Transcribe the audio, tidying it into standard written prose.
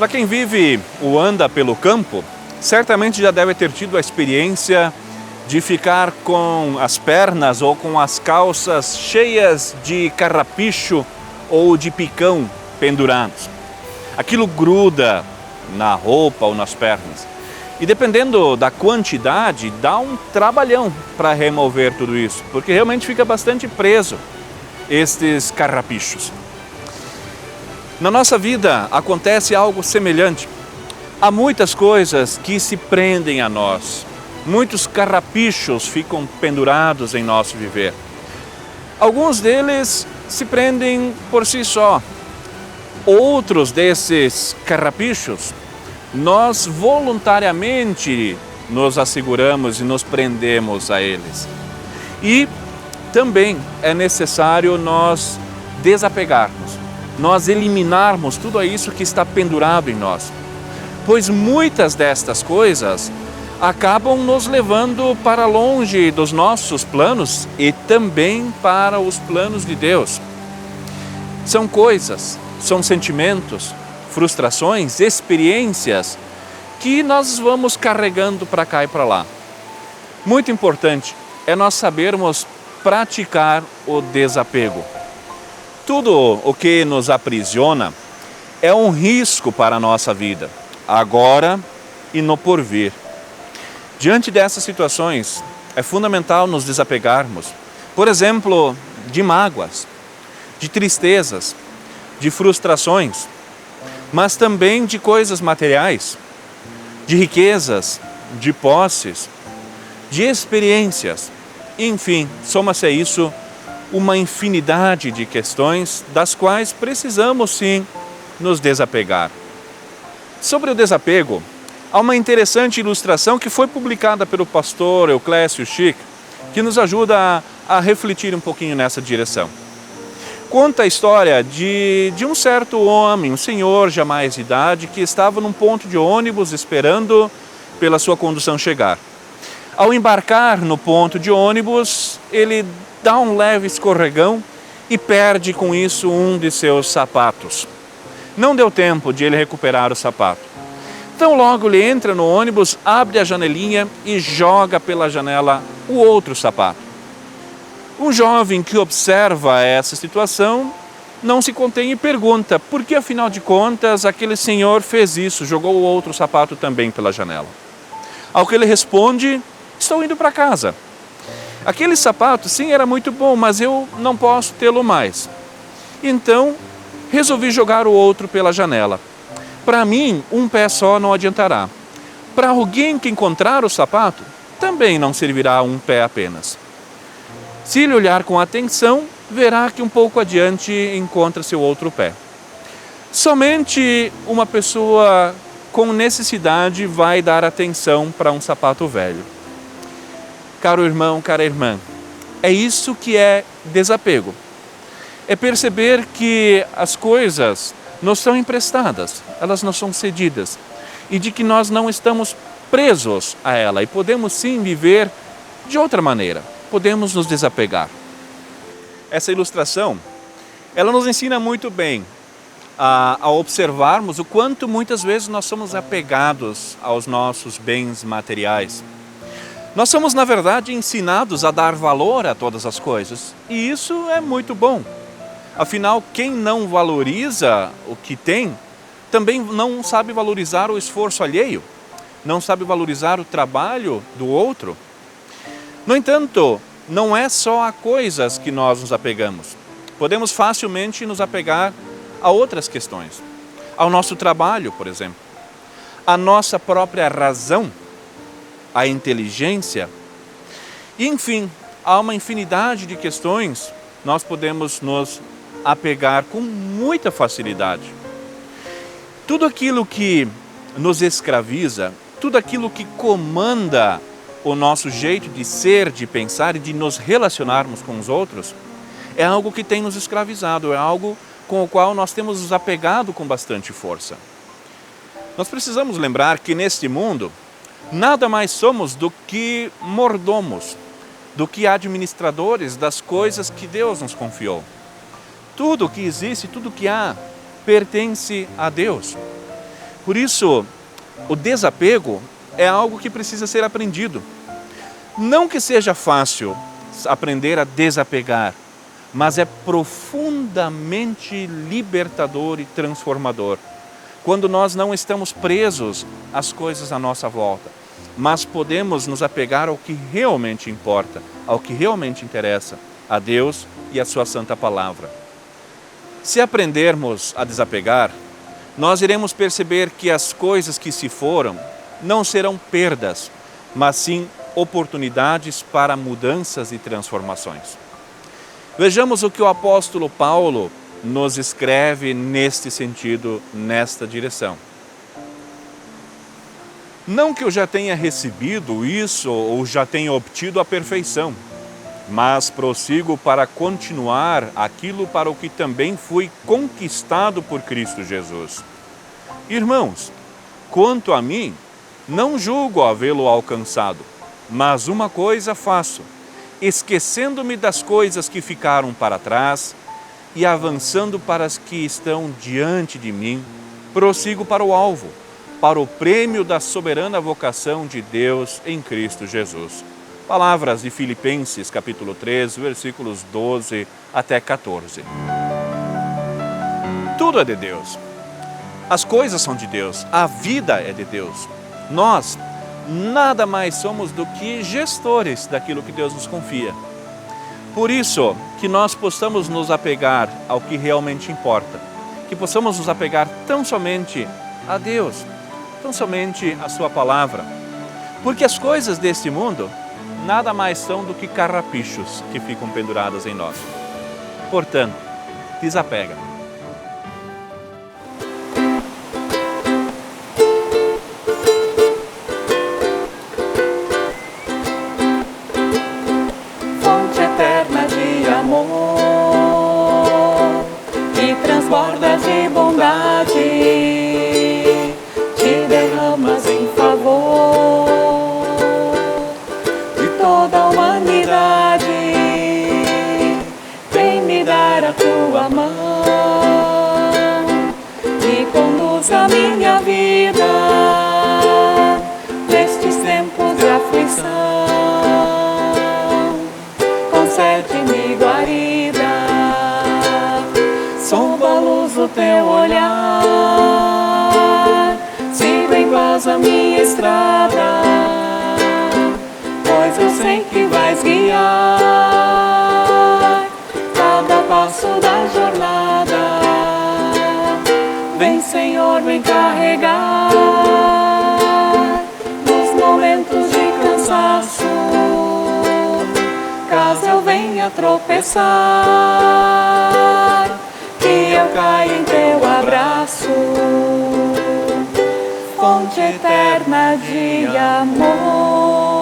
Para quem vive ou anda pelo campo, certamente já deve ter tido a experiência de ficar com as pernas ou com as calças cheias de carrapicho ou de picão pendurados. Aquilo gruda na roupa ou nas pernas. E dependendo da quantidade, dá um trabalhão para remover tudo isso, porque realmente fica bastante preso estes carrapichos. Na nossa vida acontece algo semelhante. Há muitas coisas que se prendem a nós. Muitos carrapichos ficam pendurados em nosso viver. Alguns deles se prendem por si só. Outros desses carrapichos, nós voluntariamente nos asseguramos e nos prendemos a eles. E também é necessário nós desapegarmos, nós eliminarmos tudo isso que está pendurado em nós. Pois muitas destas coisas acabam nos levando para longe dos nossos planos e também para os planos de Deus. São coisas, são sentimentos, frustrações, experiências que nós vamos carregando para cá e para lá. Muito importante é nós sabermos praticar o desapego. Tudo o que nos aprisiona é um risco para a nossa vida, agora e no porvir. Diante dessas situações, é fundamental nos desapegarmos, por exemplo, de mágoas, de tristezas, de frustrações, mas também de coisas materiais, de riquezas, de posses, de experiências. Enfim, soma-se a isso uma infinidade de questões das quais precisamos sim nos desapegar. Sobre o desapego, há uma interessante ilustração que foi publicada pelo pastor Euclésio Schick, que nos ajuda a refletir um pouquinho nessa direção. Conta a história de um certo homem, um senhor já mais de idade, que estava num ponto de ônibus esperando pela sua condução chegar. Ao embarcar no ponto de ônibus, ele dá um leve escorregão e perde com isso um de seus sapatos. Não deu tempo de ele recuperar o sapato. Então logo ele entra no ônibus, abre a janelinha e joga pela janela o outro sapato. Um jovem que observa essa situação não se contém e pergunta por que, afinal de contas, aquele senhor fez isso, jogou o outro sapato também pela janela. Ao que ele responde, estou indo para casa. Aquele sapato, sim, era muito bom, mas eu não posso tê-lo mais. Então, resolvi jogar o outro pela janela. Para mim, um pé só não adiantará. Para alguém que encontrar o sapato, também não servirá um pé apenas. Se ele olhar com atenção, verá que um pouco adiante encontra-se o outro pé. Somente uma pessoa com necessidade vai dar atenção para um sapato velho. Caro irmão, cara irmã, é isso que é desapego. É perceber que as coisas nos são emprestadas, elas nos são cedidas, e de que nós não estamos presos a ela e podemos sim viver de outra maneira, podemos nos desapegar. Essa ilustração, ela nos ensina muito bem a observarmos o quanto muitas vezes nós somos apegados aos nossos bens materiais. Nós somos, na verdade, ensinados a dar valor a todas as coisas, e isso é muito bom. Afinal, quem não valoriza o que tem, também não sabe valorizar o esforço alheio, não sabe valorizar o trabalho do outro. No entanto, não é só a coisas que nós nos apegamos. Podemos facilmente nos apegar a outras questões. Ao nosso trabalho, por exemplo. A nossa própria razão, a inteligência. E, enfim, há uma infinidade de questões nós podemos nos apegar com muita facilidade. Tudo aquilo que nos escraviza, tudo aquilo que comanda o nosso jeito de ser, de pensar e de nos relacionarmos com os outros, é algo que tem nos escravizado, é algo com o qual nós temos nos apegado com bastante força. Nós precisamos lembrar que neste mundo, nada mais somos do que mordomos, do que administradores das coisas que Deus nos confiou. Tudo que existe, tudo que há, pertence a Deus. Por isso, o desapego é algo que precisa ser aprendido. Não que seja fácil aprender a desapegar, mas é profundamente libertador e transformador. Quando nós não estamos presos às coisas à nossa volta, mas podemos nos apegar ao que realmente importa, ao que realmente interessa, a Deus e a sua santa palavra. Se aprendermos a desapegar, nós iremos perceber que as coisas que se foram não serão perdas, mas sim oportunidades para mudanças e transformações. Vejamos o que o apóstolo Paulo nos escreve neste sentido, nesta direção. Não que eu já tenha recebido isso ou já tenha obtido a perfeição, mas prossigo para continuar aquilo para o que também fui conquistado por Cristo Jesus. Irmãos, quanto a mim, não julgo havê-lo alcançado, mas uma coisa faço, esquecendo-me das coisas que ficaram para trás e avançando para as que estão diante de mim, prossigo para o alvo, para o prêmio da soberana vocação de Deus em Cristo Jesus. Palavras de Filipenses, capítulo 3, versículos 12 até 14. Tudo é de Deus. As coisas são de Deus. A vida é de Deus. Nós nada mais somos do que gestores daquilo que Deus nos confia. Por isso, que nós possamos nos apegar ao que realmente importa. Que possamos nos apegar tão somente a Deus, tão somente a sua palavra. Porque as coisas deste mundo nada mais são do que carrapichos que ficam penduradas em nós. Portanto, desapega. Fonte eterna de amor, que transborda de bondade, te derramas em favor de toda a humanidade. Vem me dar a tua mão e conduz a minha vida nestes tempos de aflição. Concede-me guarida, sob a luz do teu olhar. Sigo em paz a minha estrada, pois eu sei que vais guiar cada passo da jornada. Vem, Senhor, vem carregar nos momentos de cansaço, caso eu venha tropeçar, que eu caia em teu abraço. Fonte eterna de amor.